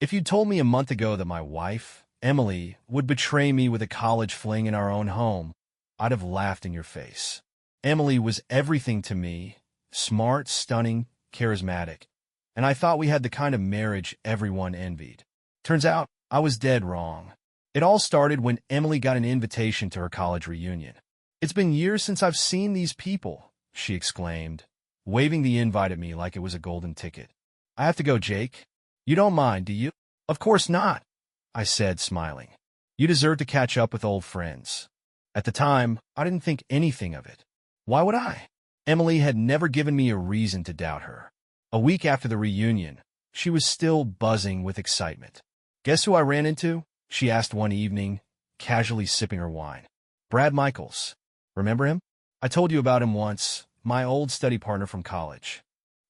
If you'd told me a month ago that my wife, Emily, would betray me with a college fling in our own home, I'd have laughed in your face. Emily was everything to me, smart, stunning, charismatic, and I thought we had the kind of marriage everyone envied. Turns out, I was dead wrong. It all started when Emily got an invitation to her college reunion. "It's been years since I've seen these people," she exclaimed, waving the invite at me like it was a golden ticket. "I have to go, Jake. You don't mind, do you?" "Of course not," I said, smiling. "You deserve to catch up with old friends." At the time, I didn't think anything of it. Why would I? Emily had never given me a reason to doubt her. A week after the reunion, she was still buzzing with excitement. "Guess who I ran into?" she asked one evening, casually sipping her wine. "Brad Michaels. Remember him? I told you about him once, my old study partner from college."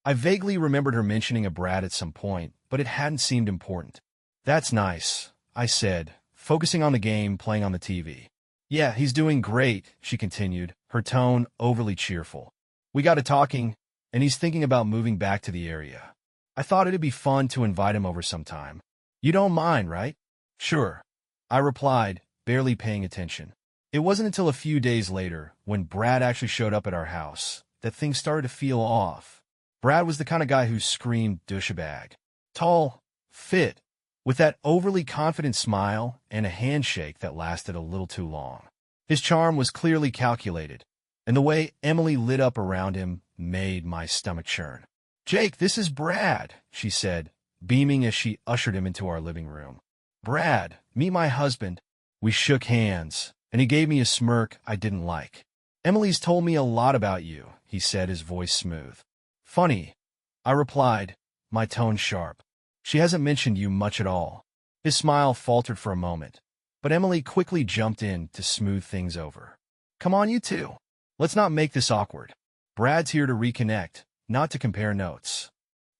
I vaguely remembered her mentioning a Brad at some point, but it hadn't seemed important. "That's nice," I said, focusing on the game playing on the TV. "Yeah, he's doing great," she continued, her tone overly cheerful. "We got to talking, and he's thinking about moving back to the area. I thought it'd be fun to invite him over sometime. You don't mind, right?" "Sure," I replied, barely paying attention. It wasn't until a few days later, when Brad actually showed up at our house, that things started to feel off. Brad was the kind of guy who screamed douchebag. Tall, fit, with that overly confident smile and a handshake that lasted a little too long. His charm was clearly calculated, and the way Emily lit up around him made my stomach churn. "Jake, this is Brad," she said, beaming as she ushered him into our living room. "Brad, meet my husband." We shook hands, and he gave me a smirk I didn't like. "Emily's told me a lot about you," he said, his voice smooth. "Funny," I replied, my tone sharp. "She hasn't mentioned you much at all." His smile faltered for a moment, but Emily quickly jumped in to smooth things over. "Come on, you two. Let's not make this awkward. Brad's here to reconnect, not to compare notes."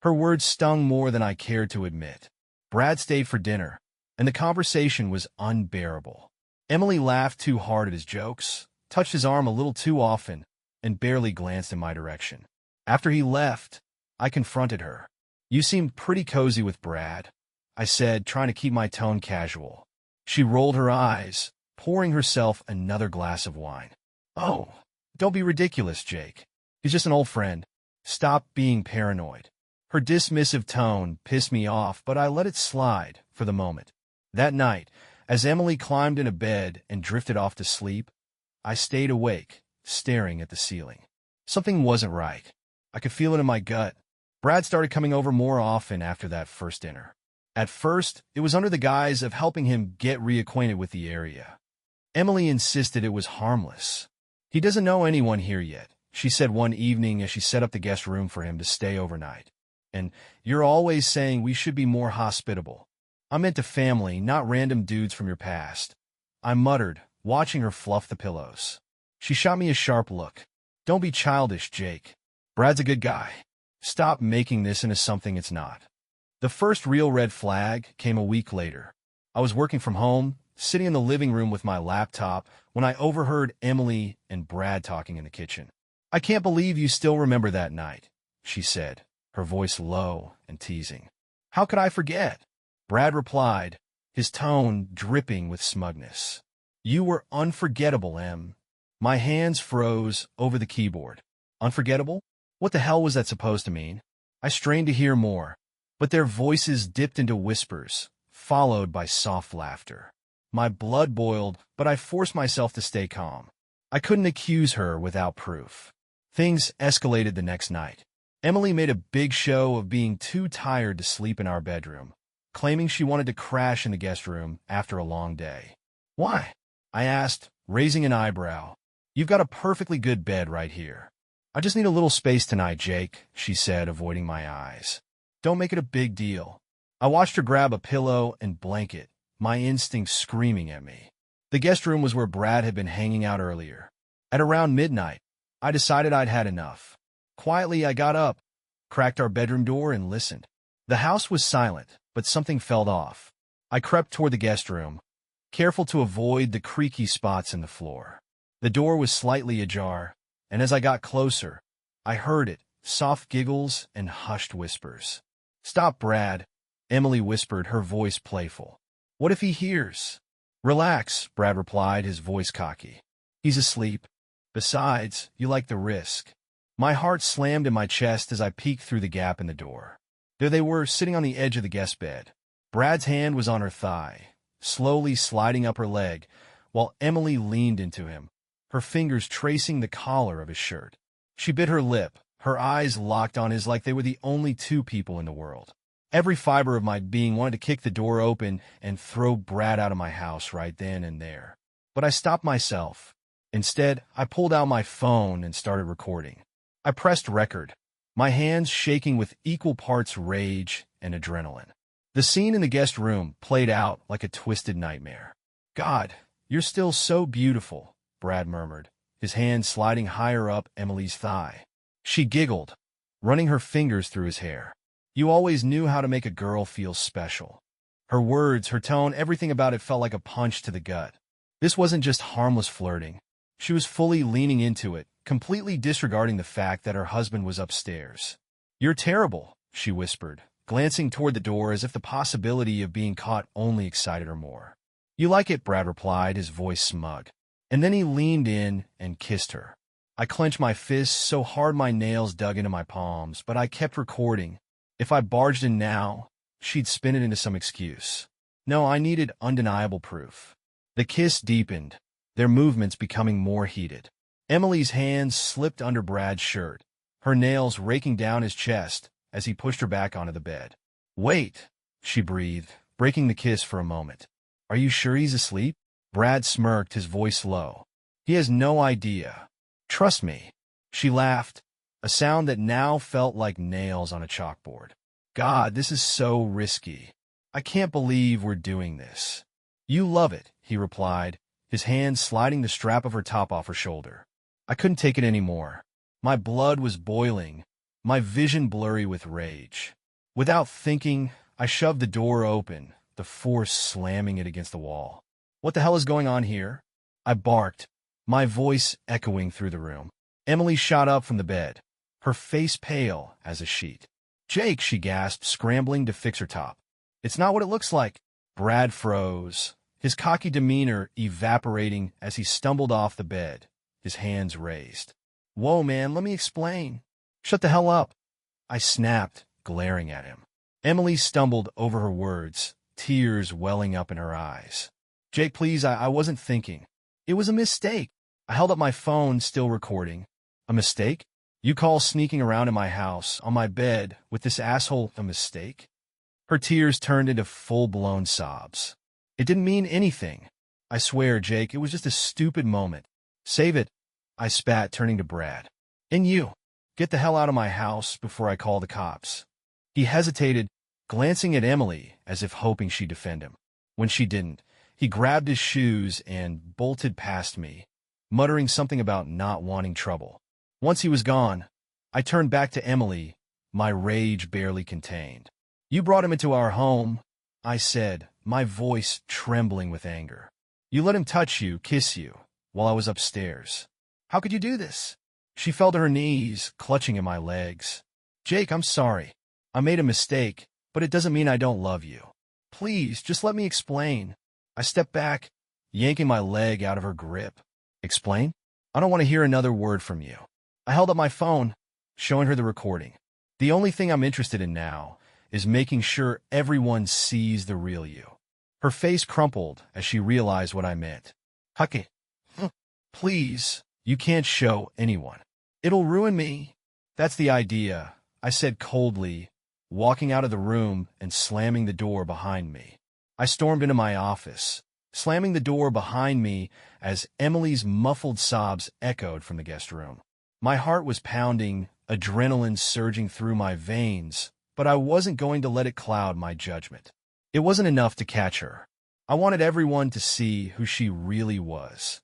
Her words stung more than I cared to admit. Brad stayed for dinner, and the conversation was unbearable. Emily laughed too hard at his jokes, touched his arm a little too often, and barely glanced in my direction. After he left, I confronted her. "You seemed pretty cozy with Brad," I said, trying to keep my tone casual. She rolled her eyes, pouring herself another glass of wine. "Oh, don't be ridiculous, Jake. He's just an old friend. Stop being paranoid." Her dismissive tone pissed me off, but I let it slide for the moment. That night, as Emily climbed into bed and drifted off to sleep, I stayed awake, staring at the ceiling. Something wasn't right. I could feel it in my gut. Brad started coming over more often after that first dinner. At first, it was under the guise of helping him get reacquainted with the area. Emily insisted it was harmless. "He doesn't know anyone here yet," she said one evening as she set up the guest room for him to stay overnight. "And you're always saying we should be more hospitable." "I'm into family, not random dudes from your past," I muttered, watching her fluff the pillows. She shot me a sharp look. "Don't be childish, Jake. Brad's a good guy. Stop making this into something it's not." The first real red flag came a week later. I was working from home, sitting in the living room with my laptop, when I overheard Emily and Brad talking in the kitchen. "I can't believe you still remember that night," she said, her voice low and teasing. "How could I forget?" Brad replied, his tone dripping with smugness. "You were unforgettable, Em." My hands froze over the keyboard. Unforgettable? What the hell was that supposed to mean? I strained to hear more, but their voices dipped into whispers, followed by soft laughter. My blood boiled, but I forced myself to stay calm. I couldn't accuse her without proof. Things escalated the next night. Emily made a big show of being too tired to sleep in our bedroom, claiming she wanted to crash in the guest room after a long day. "Why?" I asked, raising an eyebrow. "You've got a perfectly good bed right here." "I just need a little space tonight, Jake," she said, avoiding my eyes. "Don't make it a big deal." I watched her grab a pillow and blanket, my instincts screaming at me. The guest room was where Brad had been hanging out earlier. At around midnight, I decided I'd had enough. Quietly, I got up, cracked our bedroom door, and listened. The house was silent, but something felt off. I crept toward the guest room, careful to avoid the creaky spots in the floor. The door was slightly ajar, and as I got closer, I heard it, soft giggles and hushed whispers. "Stop, Brad. Emily whispered, her voice playful. What if he hears? Relax, Brad replied, his voice cocky. He's asleep. Besides, you like the risk. My heart slammed in my chest as I peeked through the gap in the door. There they were, sitting on the edge of the guest bed. Brad's hand was on her thigh, slowly sliding up her leg, while Emily leaned into him, her fingers tracing the collar of his shirt. She bit her lip, her eyes locked on his like they were the only two people in the world. Every fiber of my being wanted to kick the door open and throw Brad out of my house right then and there. But I stopped myself. Instead, I pulled out my phone and started recording. I pressed record, my hands shaking with equal parts rage and adrenaline. The scene in the guest room played out like a twisted nightmare. God, you're still so beautiful, Brad murmured, his hand sliding higher up Emily's thigh. She giggled, running her fingers through his hair. You always knew how to make a girl feel special. Her words, her tone, everything about it felt like a punch to the gut. This wasn't just harmless flirting. She was fully leaning into it, completely disregarding the fact that her husband was upstairs. You're terrible, she whispered, glancing toward the door as if the possibility of being caught only excited her more. You like it, Brad replied, his voice smug. And then he leaned in and kissed her. I clenched my fists so hard my nails dug into my palms, but I kept recording. If I barged in now, she'd spin it into some excuse. No, I needed undeniable proof. The kiss deepened, their movements becoming more heated. Emily's hands slipped under Brad's shirt, her nails raking down his chest as he pushed her back onto the bed. Wait, she breathed, breaking the kiss for a moment. Are you sure he's asleep? Brad smirked, his voice low. He has no idea. Trust me. She laughed, a sound that now felt like nails on a chalkboard. God, this is so risky. I can't believe we're doing this. You love it, he replied, his hand sliding the strap of her top off her shoulder. I couldn't take it anymore. My blood was boiling, my vision blurry with rage. Without thinking, I shoved the door open, the force slamming it against the wall. What the hell is going on here? I barked, my voice echoing through the room. Emily shot up from the bed, her face pale as a sheet. Jake, she gasped, scrambling to fix her top. It's not what it looks like. Brad froze, his cocky demeanor evaporating as he stumbled off the bed, his hands raised. Whoa, man, let me explain. Shut the hell up. I snapped, glaring at him. Emily stumbled over her words, tears welling up in her eyes. Jake, please, I wasn't thinking. It was a mistake. I held up my phone, still recording. A mistake? You call sneaking around in my house, on my bed, with this asshole a mistake? Her tears turned into full-blown sobs. It didn't mean anything. I swear, Jake, it was just a stupid moment. Save it, I spat, turning to Brad. And you, get the hell out of my house before I call the cops. He hesitated, glancing at Emily as if hoping she'd defend him. When she didn't, he grabbed his shoes and bolted past me, muttering something about not wanting trouble. Once he was gone, I turned back to Emily, my rage barely contained. You brought him into our home, I said, my voice trembling with anger. You let him touch you, kiss you, while I was upstairs. How could you do this? She fell to her knees, clutching at my legs. Jake, I'm sorry. I made a mistake, but it doesn't mean I don't love you. Please, just let me explain. I stepped back, yanking my leg out of her grip. Explain? I don't want to hear another word from you. I held up my phone, showing her the recording. The only thing I'm interested in now is making sure everyone sees the real you. Her face crumpled as she realized what I meant. Hucky, please, you can't show anyone. It'll ruin me. That's the idea, I said coldly, walking out of the room and slamming the door behind me. I stormed into my office, slamming the door behind me as Emily's muffled sobs echoed from the guest room. My heart was pounding, adrenaline surging through my veins, but I wasn't going to let it cloud my judgment. It wasn't enough to catch her. I wanted everyone to see who she really was.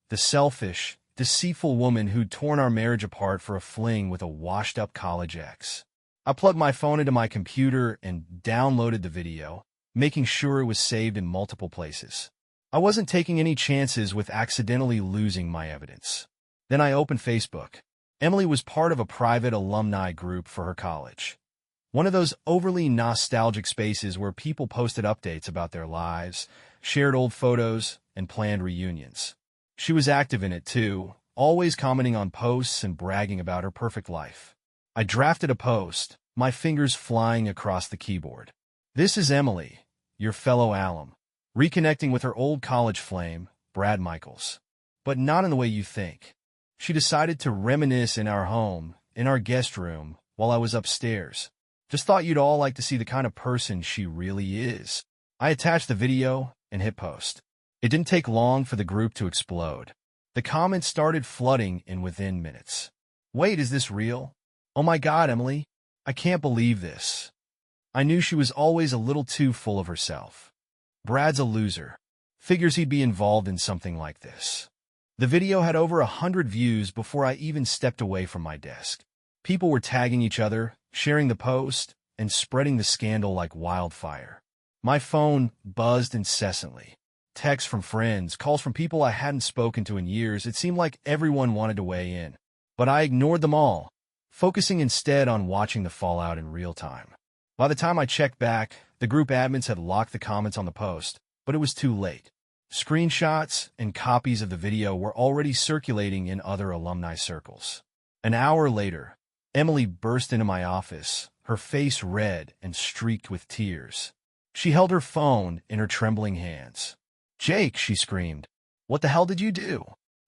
The selfish, deceitful woman who'd torn our marriage apart for a fling with a washed-up college ex. I plugged my phone into my computer and downloaded the video, making sure it was saved in multiple places. I wasn't taking any chances with accidentally losing my evidence. Then I opened Facebook. Emily was part of a private alumni group for her college. One of those overly nostalgic spaces where people posted updates about their lives, shared old photos, and planned reunions. She was active in it too, always commenting on posts and bragging about her perfect life. I drafted a post, my fingers flying across the keyboard. This is Emily, your fellow alum, reconnecting with her old college flame, Brad Michaels. But not in the way you think. She decided to reminisce in our home, in our guest room, while I was upstairs. Just thought you'd all like to see the kind of person she really is. I attached the video and hit post. It didn't take long for the group to explode. The comments started flooding in within minutes. Wait, is this real? Oh my God, Emily. I can't believe this. I knew she was always a little too full of herself. Brad's a loser. Figures he'd be involved in something like this. The video had over 100 views before I even stepped away from my desk. People were tagging each other, sharing the post, and spreading the scandal like wildfire. My phone buzzed incessantly. Texts from friends, calls from people I hadn't spoken to in years. It seemed like everyone wanted to weigh in. But I ignored them all, focusing instead on watching the fallout in real time. By the time I checked back, the group admins had locked the comments on the post, but it was too late. Screenshots and copies of the video were already circulating in other alumni circles. An hour later, Emily burst into my office, her face red and streaked with tears. She held her phone in her trembling hands. "Jake," she screamed, "what the hell did you do?"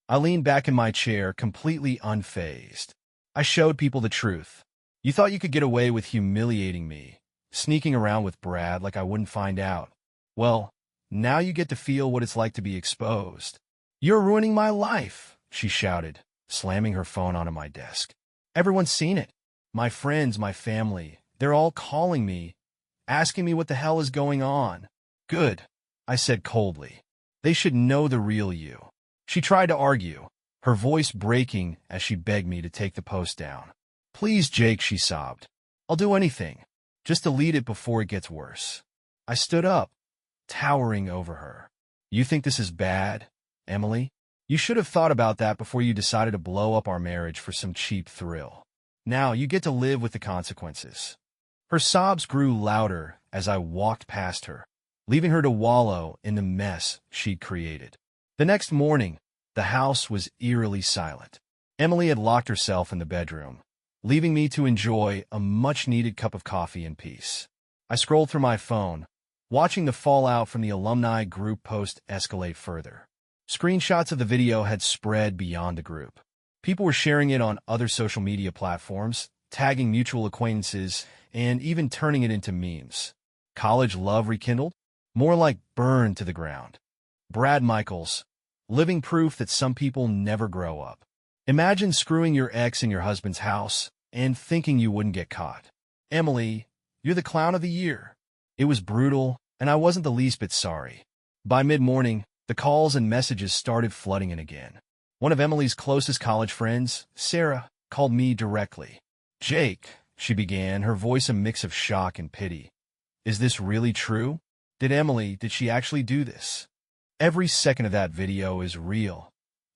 I leaned back in my chair, completely unfazed. I showed people the truth. You thought you could get away with humiliating me, sneaking around with Brad like I wouldn't find out. Well, now you get to feel what it's like to be exposed. "You're ruining my life," she shouted, slamming her phone onto my desk. "Everyone's seen it. My friends, my family, they're all calling me, asking me what the hell is going on." "Good," I said coldly. "They should know the real you." She tried to argue, her voice breaking as she begged me to take the post down. "Please, Jake," she sobbed. "I'll do anything. Just delete it before it gets worse." I stood up, towering over her. "You think this is bad, Emily? You should have thought about that before you decided to blow up our marriage for some cheap thrill. Now you get to live with the consequences." Her sobs grew louder as I walked past her, leaving her to wallow in the mess she'd created. The next morning, the house was eerily silent. Emily had locked herself in the bedroom, leaving me to enjoy a much-needed cup of coffee in peace. I scrolled through my phone, watching the fallout from the alumni group post escalate further. Screenshots of the video had spread beyond the group. People were sharing it on other social media platforms, tagging mutual acquaintances, and even turning it into memes. College love rekindled? More like burned to the ground. Brad Michaels, living proof that some people never grow up. Imagine screwing your ex in your husband's house and thinking you wouldn't get caught. Emily, you're the clown of the year. It was brutal, and I wasn't the least bit sorry. By mid-morning, the calls and messages started flooding in again. One of Emily's closest college friends, Sarah, called me directly. "Jake," she began, her voice a mix of shock and pity. "Is this really true? Did she actually do this?" "Every second of that video is real,"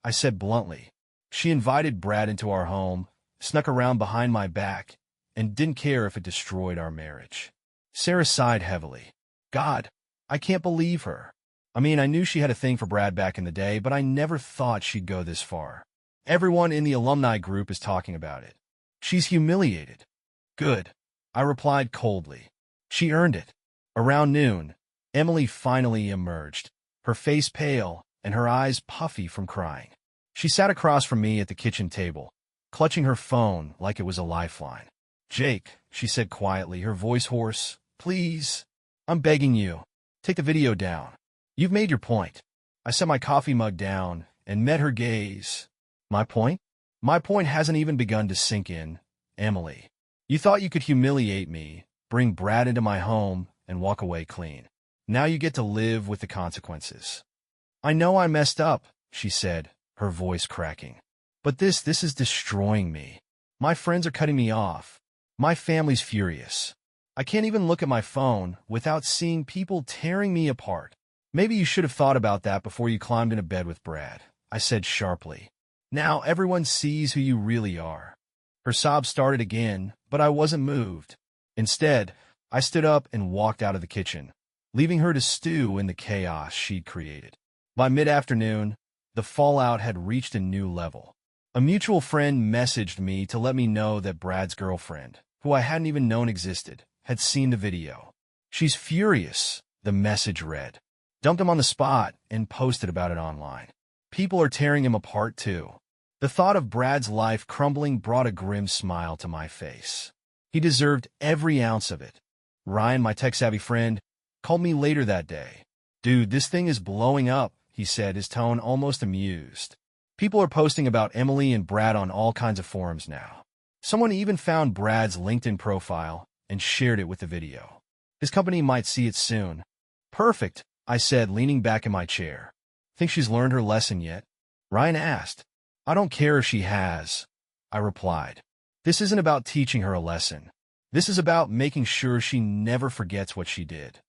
I said bluntly. "She invited Brad into our home, snuck around behind my back, and didn't care if it destroyed our marriage." Sarah sighed heavily. "God, I can't believe her. I mean, I knew she had a thing for Brad back in the day, but I never thought she'd go this far. Everyone in the alumni group is talking about it. She's humiliated." "Good," I replied coldly. "She earned it." Around noon, Emily finally emerged, her face pale and her eyes puffy from crying. She sat across from me at the kitchen table, clutching her phone like it was a lifeline. "Jake," she said quietly, her voice hoarse, "please, I'm begging you, take the video down. You've made your point." I set my coffee mug down and met her gaze. "My point? My point hasn't even begun to sink in, Emily. You thought you could humiliate me, bring Brad into my home, and walk away clean. Now you get to live with the consequences." "I know I messed up," she said, her voice cracking. "But this is destroying me. My friends are cutting me off. My family's furious. I can't even look at my phone without seeing people tearing me apart." "Maybe you should have thought about that before you climbed into bed with Brad," I said sharply. "Now everyone sees who you really are." Her sobs started again, but I wasn't moved. Instead, I stood up and walked out of the kitchen, leaving her to stew in the chaos she'd created. By mid-afternoon, the fallout had reached a new level. A mutual friend messaged me to let me know that Brad's girlfriend, who I hadn't even known existed, had seen the video. "She's furious," the message read. "Dumped him on the spot and posted about it online. People are tearing him apart too." The thought of Brad's life crumbling brought a grim smile to my face. He deserved every ounce of it. Ryan, my tech-savvy friend, called me later that day. "Dude, this thing is blowing up," he said, his tone almost amused. "People are posting about Emily and Brad on all kinds of forums now. Someone even found Brad's LinkedIn profile and shared it with the video. His company might see it soon." "Perfect," I said, leaning back in my chair. "Think she's learned her lesson yet?" Ryan asked. "I don't care if she has," I replied. "This isn't about teaching her a lesson. This is about making sure she never forgets what she did."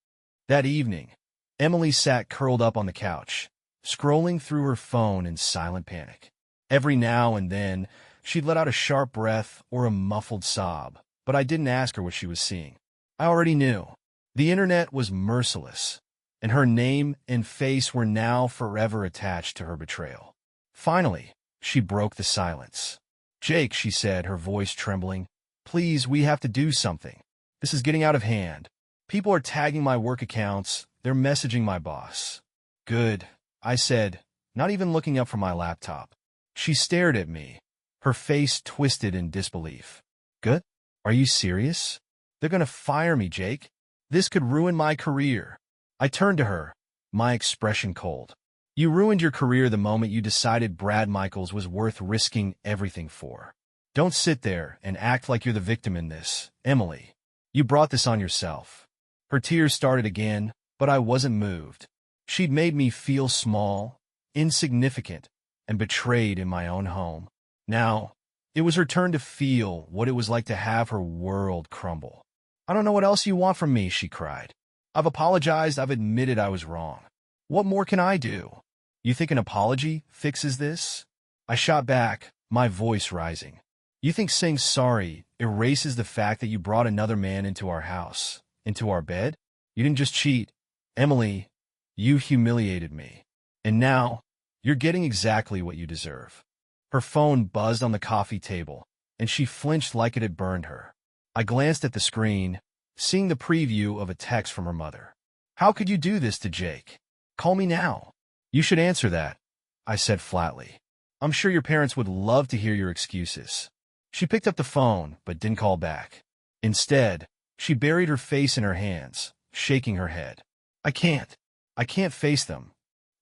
That evening, Emily sat curled up on the couch, scrolling through her phone in silent panic. Every now and then, she'd let out a sharp breath or a muffled sob, but I didn't ask her what she was seeing. I already knew. The internet was merciless, and her name and face were now forever attached to her betrayal. Finally, she broke the silence. "Jake," she said, her voice trembling, "please, we have to do something. This is getting out of hand. People are tagging my work accounts. They're messaging my boss." "Good," I said, not even looking up from my laptop. She stared at me, her face twisted in disbelief. "Good? Are you serious? They're gonna fire me, Jake. This could ruin my career." I turned to her, my expression cold. "You ruined your career the moment you decided Brad Michaels was worth risking everything for. Don't sit there and act like you're the victim in this, Emily. You brought this on yourself." Her tears started again, but I wasn't moved. She'd made me feel small, insignificant, and betrayed in my own home. Now, it was her turn to feel what it was like to have her world crumble. "I don't know what else you want from me," she cried. "I've apologized. I've admitted I was wrong. What more can I do? You think an apology fixes this?" I shot back, my voice rising. "You think saying sorry erases the fact that you brought another man into our house, into our bed? You didn't just cheat. Emily, you humiliated me. And now, you're getting exactly what you deserve." Her phone buzzed on the coffee table, and she flinched like it had burned her. I glanced at the screen, seeing the preview of a text from her mother. "How could you do this to Jake? Call me now." "You should answer that," I said flatly. "I'm sure your parents would love to hear your excuses." She picked up the phone, but didn't call back. Instead, she buried her face in her hands, shaking her head. I can't face them."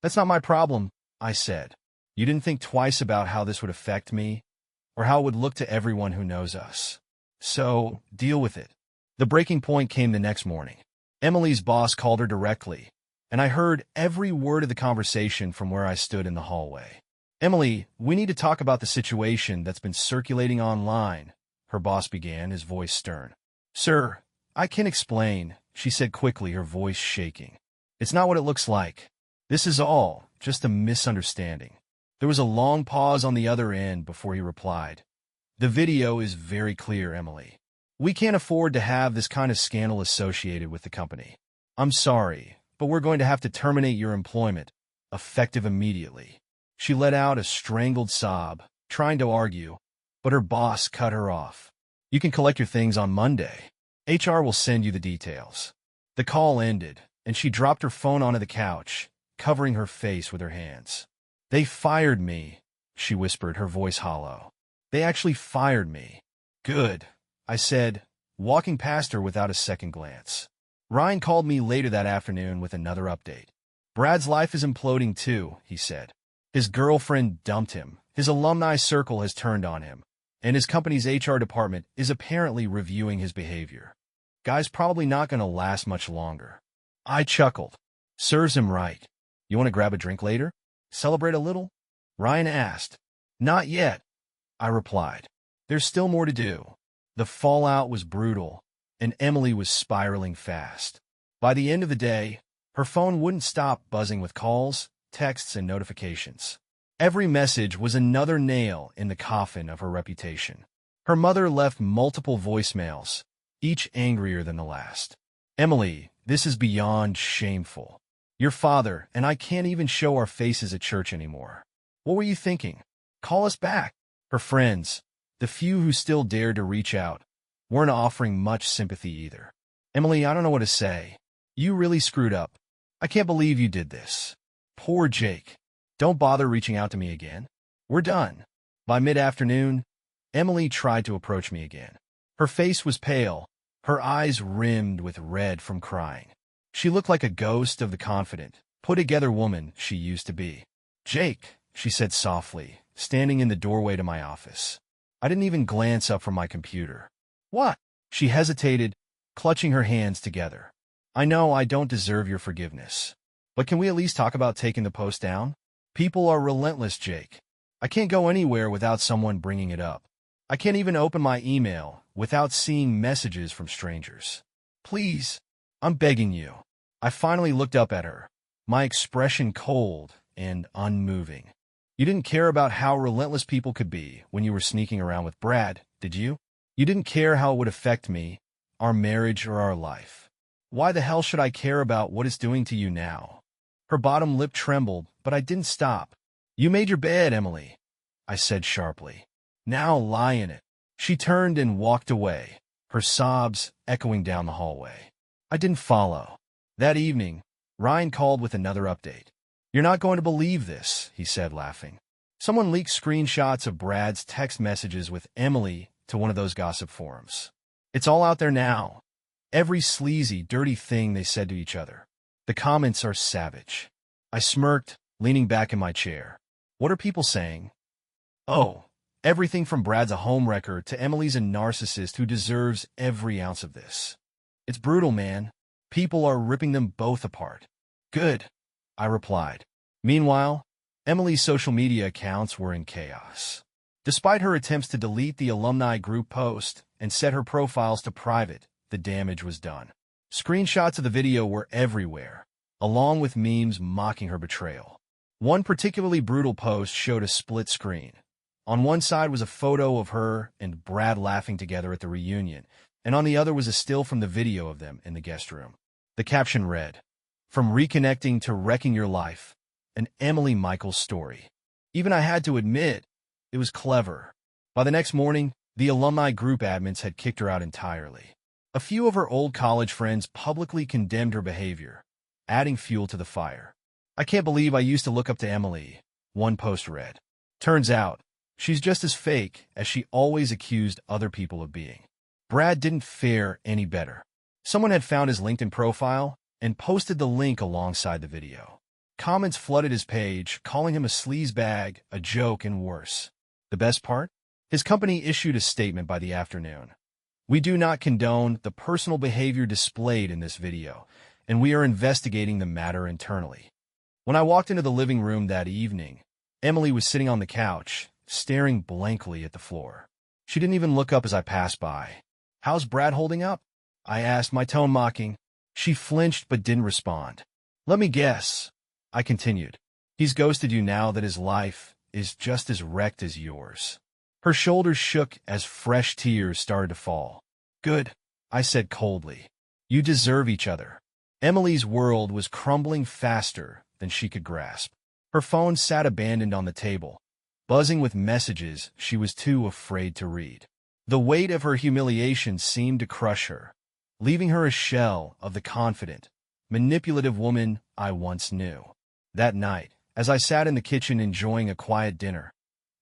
"That's not my problem," I said. "You didn't think twice about how this would affect me, or how it would look to everyone who knows us. So, deal with it." The breaking point came the next morning. Emily's boss called her directly, and I heard every word of the conversation from where I stood in the hallway. "Emily, we need to talk about the situation that's been circulating online," her boss began, his voice stern. "Sir, I can explain," she said quickly, her voice shaking. "It's not what it looks like. This is all just a misunderstanding." There was a long pause on the other end before he replied. "The video is very clear, Emily. We can't afford to have this kind of scandal associated with the company. I'm sorry, but we're going to have to terminate your employment, effective immediately." She let out a strangled sob, trying to argue, but her boss cut her off. "You can collect your things on Monday. HR will send you the details." The call ended, and she dropped her phone onto the couch, covering her face with her hands. "They fired me," she whispered, her voice hollow. "They actually fired me." "Good," I said, walking past her without a second glance. Ryan called me later that afternoon with another update. "Brad's life is imploding too," he said. "His girlfriend dumped him, his alumni circle has turned on him, and his company's HR department is apparently reviewing his behavior. Guy's probably not going to last much longer." I chuckled. "Serves him right. You want to grab a drink later? Celebrate a little?" Ryan asked. "Not yet," I replied. "There's still more to do." The fallout was brutal, and Emily was spiraling fast. By the end of the day, her phone wouldn't stop buzzing with calls, texts, and notifications. Every message was another nail in the coffin of her reputation. Her mother left multiple voicemails, each angrier than the last. Emily, this is beyond shameful. Your father and I can't even show our faces at church anymore. What were you thinking? Call us back. Her friends, the few who still dared to reach out, weren't offering much sympathy either. Emily, I don't know what to say. You really screwed up. I can't believe you did this. Poor Jake. Don't bother reaching out to me again. We're done. By mid-afternoon, Emily tried to approach me again. Her face was pale, her eyes rimmed with red from crying. She looked like a ghost of the confident, put-together woman she used to be. Jake, she said softly, standing in the doorway to my office. I didn't even glance up from my computer. What? She hesitated, clutching her hands together. I know I don't deserve your forgiveness. But can we at least talk about taking the post down? People are relentless, Jake. I can't go anywhere without someone bringing it up. I can't even open my email without seeing messages from strangers. Please, I'm begging you. I finally looked up at her, my expression cold and unmoving. You didn't care about how relentless people could be when you were sneaking around with Brad, did you? You didn't care how it would affect me, our marriage, or our life. Why the hell should I care about what it's doing to you now? Her bottom lip trembled, but I didn't stop. You made your bed, Emily, I said sharply. Now lie in it. She turned and walked away, her sobs echoing down the hallway. I didn't follow. That evening, Ryan called with another update. You're not going to believe this, he said, laughing. Someone leaked screenshots of Brad's text messages with Emily to one of those gossip forums. It's all out there now. Every sleazy, dirty thing they said to each other. The comments are savage. I smirked, leaning back in my chair. What are people saying? Oh, everything from Brad's a homewrecker to Emily's a narcissist who deserves every ounce of this. It's brutal, man. People are ripping them both apart. Good, I replied. Meanwhile, Emily's social media accounts were in chaos. Despite her attempts to delete the alumni group post and set her profiles to private, the damage was done. Screenshots of the video were everywhere, along with memes mocking her betrayal. One particularly brutal post showed a split screen. On one side was a photo of her and Brad laughing together at the reunion, and on the other was a still from the video of them in the guest room. The caption read, "From reconnecting to wrecking your life, an Emily Michaels story." Even I had to admit, it was clever. By the next morning, the alumni group admins had kicked her out entirely. A few of her old college friends publicly condemned her behavior, adding fuel to the fire. I can't believe I used to look up to Emily, one post read. Turns out, she's just as fake as she always accused other people of being. Brad didn't fare any better. Someone had found his LinkedIn profile and posted the link alongside the video. Comments flooded his page, calling him a sleazebag, a joke, and worse. The best part? His company issued a statement by the afternoon. We do not condone the personal behavior displayed in this video, and we are investigating the matter internally. When I walked into the living room that evening, Emily was sitting on the couch, staring blankly at the floor. She didn't even look up as I passed by. How's Brad holding up? I asked, my tone mocking. She flinched but didn't respond. Let me guess, I continued. He's ghosted you now that his life is just as wrecked as yours. Her shoulders shook as fresh tears started to fall. Good, I said coldly. You deserve each other. Emily's world was crumbling faster than she could grasp. Her phone sat abandoned on the table, buzzing with messages she was too afraid to read. The weight of her humiliation seemed to crush her, leaving her a shell of the confident, manipulative woman I once knew. That night, as I sat in the kitchen enjoying a quiet dinner,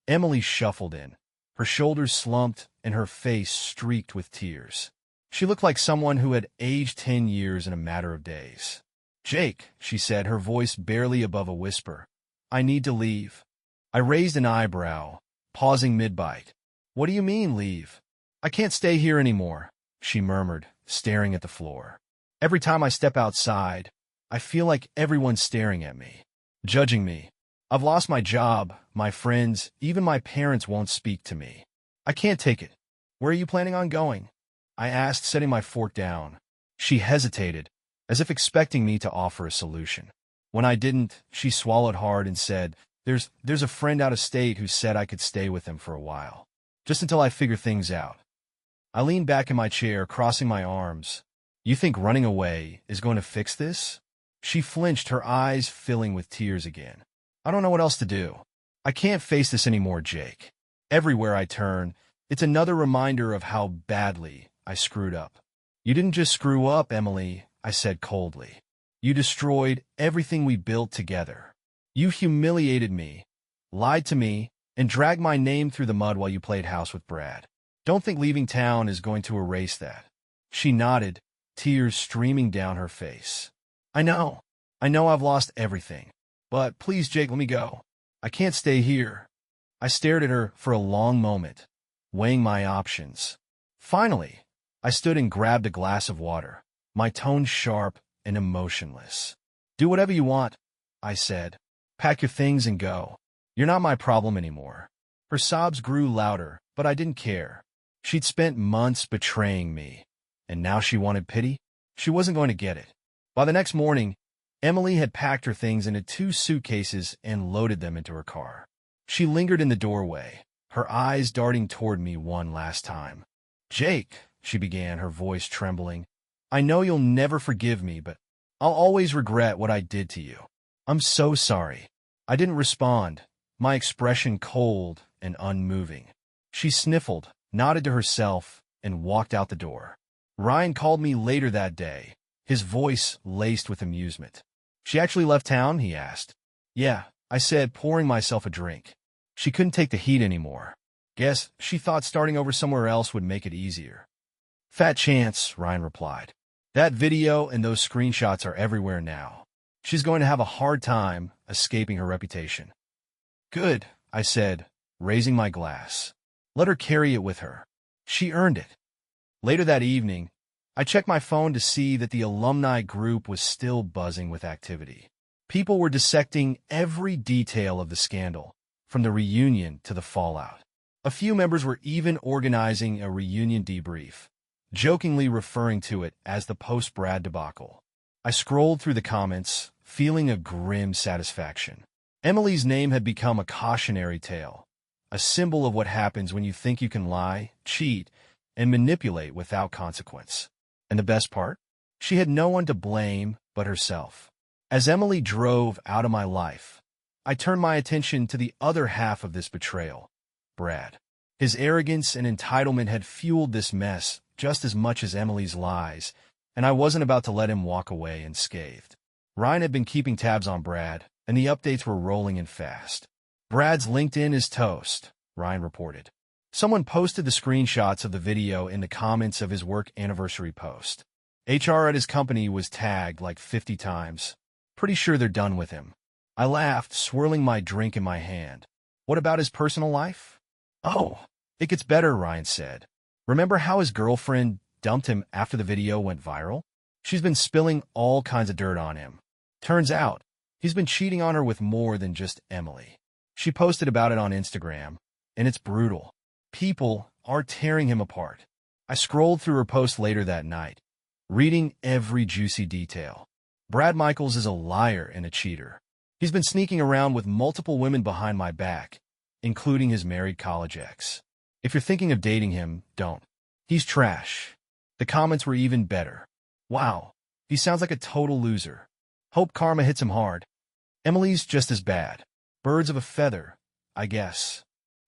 Emily shuffled in, her shoulders slumped and her face streaked with tears. She looked like someone who had aged 10 years in a matter of days. Jake, she said, her voice barely above a whisper, I need to leave. I raised an eyebrow, pausing mid-bite. What do you mean, leave? I can't stay here anymore, she murmured, staring at the floor. Every time I step outside, I feel like everyone's staring at me, judging me. I've lost my job, my friends, even my parents won't speak to me. I can't take it. Where are you planning on going? I asked, setting my fork down. She hesitated, as if expecting me to offer a solution. When I didn't, she swallowed hard and said, There's a friend out of state who said I could stay with him for a while, just until I figure things out. I leaned back in my chair, crossing my arms. You think running away is going to fix this? She flinched, her eyes filling with tears again. I don't know what else to do. I can't face this anymore, Jake. Everywhere I turn, it's another reminder of how badly I screwed up. You didn't just screw up, Emily, I said coldly. You destroyed everything we built together. You humiliated me, lied to me, and dragged my name through the mud while you played house with Brad. Don't think leaving town is going to erase that. She nodded, tears streaming down her face. I know I've lost everything. But please, Jake, let me go. I can't stay here. I stared at her for a long moment, weighing my options. Finally, I stood and grabbed a glass of water, my tone sharp and emotionless. Do whatever you want, I said. Pack your things and go. You're not my problem anymore. Her sobs grew louder, but I didn't care. She'd spent months betraying me, and now she wanted pity? She wasn't going to get it. By the next morning, Emily had packed her things into 2 suitcases and loaded them into her car. She lingered in the doorway, her eyes darting toward me one last time. Jake, she began, her voice trembling, I know you'll never forgive me, but I'll always regret what I did to you. I'm so sorry. I didn't respond, my expression cold and unmoving. She sniffled, nodded to herself, and walked out the door. Ryan called me later that day, his voice laced with amusement. She actually left town, he asked. Yeah, I said, pouring myself a drink. She couldn't take the heat anymore. Guess she thought starting over somewhere else would make it easier. Fat chance, Ryan replied. That video and those screenshots are everywhere now. She's going to have a hard time escaping her reputation. Good, I said, raising my glass. Let her carry it with her. She earned it. Later that evening, I checked my phone to see that the alumni group was still buzzing with activity. People were dissecting every detail of the scandal, from the reunion to the fallout. A few members were even organizing a reunion debrief, jokingly referring to it as the post-Brad debacle. I scrolled through the comments, feeling a grim satisfaction. Emily's name had become a cautionary tale, a symbol of what happens when you think you can lie, cheat, and manipulate without consequence. And the best part? She had no one to blame but herself. As Emily drove out of my life, I turned my attention to the other half of this betrayal, Brad. His arrogance and entitlement had fueled this mess just as much as Emily's lies, and I wasn't about to let him walk away unscathed. Ryan had been keeping tabs on Brad, and the updates were rolling in fast. Brad's LinkedIn is toast, Ryan reported. Someone posted the screenshots of the video in the comments of his work anniversary post. HR at his company was tagged like 50 times. Pretty sure they're done with him. I laughed, swirling my drink in my hand. What about his personal life? Oh, it gets better, Ryan said. Remember how his girlfriend dumped him after the video went viral? She's been spilling all kinds of dirt on him. Turns out, he's been cheating on her with more than just Emily. She posted about it on Instagram, and it's brutal. People are tearing him apart. I scrolled through her post later that night, reading every juicy detail. Brad Michaels is a liar and a cheater. He's been sneaking around with multiple women behind my back, including his married college ex. If you're thinking of dating him, don't. He's trash. The comments were even better. Wow, he sounds like a total loser. Hope karma hits him hard. Emily's just as bad. Birds of a feather, I guess.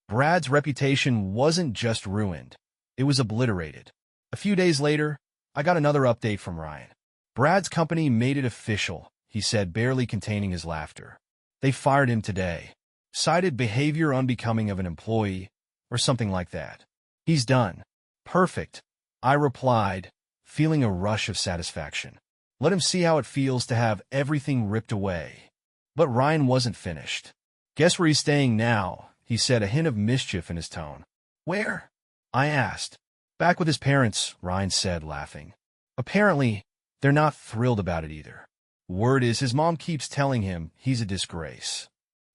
Brad's reputation wasn't just ruined. It was obliterated. A few days later, I got another update from Ryan. Brad's company made it official, he said, barely containing his laughter. They fired him today. Cited behavior unbecoming of an employee, or something like that. He's done. Perfect, I replied, feeling a rush of satisfaction. Let him see how it feels to have everything ripped away. But Ryan wasn't finished. Guess where he's staying now, he said, a hint of mischief in his tone. Where? I asked. Back with his parents, Ryan said, laughing. Apparently, they're not thrilled about it either. Word is his mom keeps telling him he's a disgrace.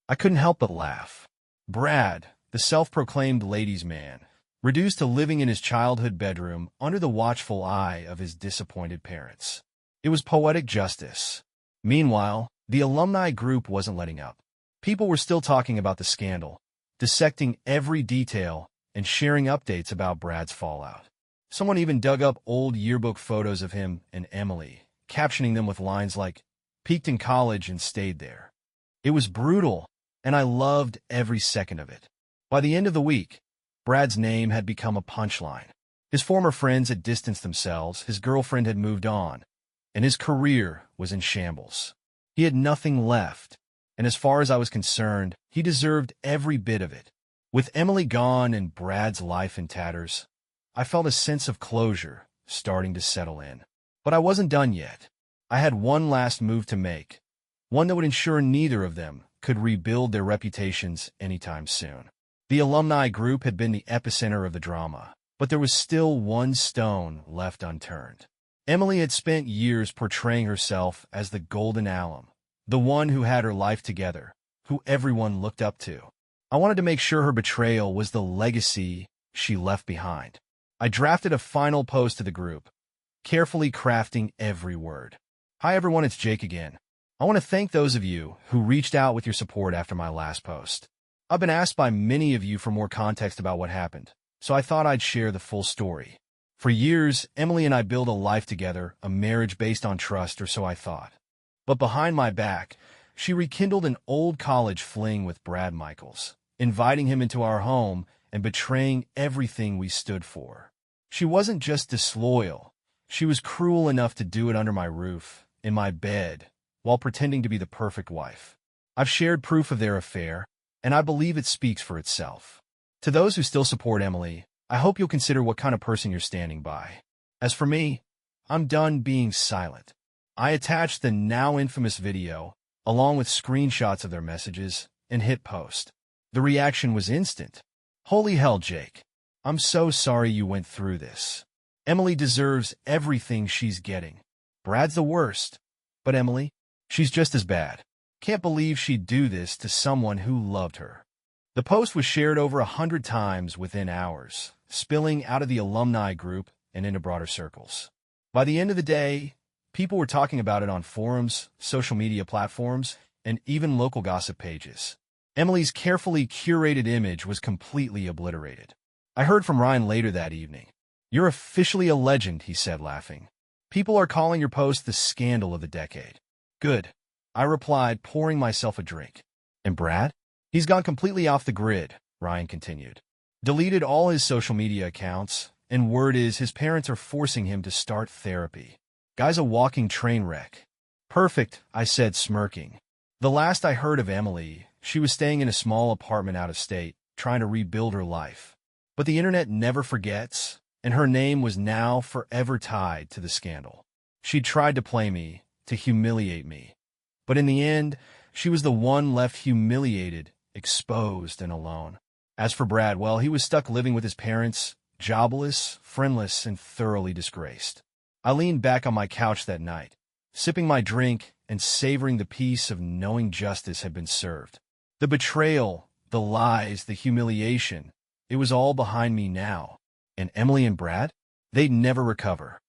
I couldn't help but laugh. Brad, the self-proclaimed ladies' man, reduced to living in his childhood bedroom under the watchful eye of his disappointed parents. It was poetic justice. Meanwhile, the alumni group wasn't letting up. People were still talking about the scandal, dissecting every detail and sharing updates about Brad's fallout. Someone even dug up old yearbook photos of him and Emily, captioning them with lines like, "Peaked in college and stayed there." It was brutal, and I loved every second of it. By the end of the week, Brad's name had become a punchline. His former friends had distanced themselves, his girlfriend had moved on, and his career was in shambles. He had nothing left, and as far as I was concerned, he deserved every bit of it. With Emily gone and Brad's life in tatters, I felt a sense of closure starting to settle in. But I wasn't done yet. I had one last move to make, one that would ensure neither of them could rebuild their reputations anytime soon. The alumni group had been the epicenter of the drama, but there was still one stone left unturned. Emily had spent years portraying herself as the golden alum, the one who had her life together, who everyone looked up to. I wanted to make sure her betrayal was the legacy she left behind. I drafted a final post to the group, carefully crafting every word. "Hi everyone, it's Jake again. I want to thank those of you who reached out with your support after my last post. I've been asked by many of you for more context about what happened, so I thought I'd share the full story. For years, Emily and I built a life together, a marriage based on trust, or so I thought. But behind my back, she rekindled an old college fling with Brad Michaels, inviting him into our home and betraying everything we stood for. She wasn't just disloyal. She was cruel enough to do it under my roof, in my bed, while pretending to be the perfect wife. I've shared proof of their affair, and I believe it speaks for itself. To those who still support Emily, I hope you'll consider what kind of person you're standing by. As for me, I'm done being silent. I attached the now infamous video, along with screenshots of their messages, and hit post. The reaction was instant. "Holy hell, Jake. I'm so sorry you went through this. Emily deserves everything she's getting. Brad's the worst, but Emily, she's just as bad. Can't believe she'd do this to someone who loved her." The post was shared over 100 times within hours, spilling out of the alumni group and into broader circles. By the end of the day, people were talking about it on forums, social media platforms, and even local gossip pages. Emily's carefully curated image was completely obliterated. I heard from Ryan later that evening. "You're officially a legend," he said, laughing. "People are calling your post the scandal of the decade." "Good," I replied, pouring myself a drink. "And Brad? He's gone completely off the grid," Ryan continued. "Deleted all his social media accounts, and word is his parents are forcing him to start therapy. Guy's a walking train wreck." "Perfect," I said, smirking. The last I heard of Emily, she was staying in a small apartment out of state, trying to rebuild her life. But the internet never forgets, and her name was now forever tied to the scandal. She tried to play me, to humiliate me. But in the end, she was the one left humiliated, exposed, and alone. As for Brad, well, he was stuck living with his parents, jobless, friendless, and thoroughly disgraced. I leaned back on my couch that night, sipping my drink and savoring the peace of knowing justice had been served. The betrayal, the lies, the humiliation, it was all behind me now. And Emily and Brad? They'd never recover.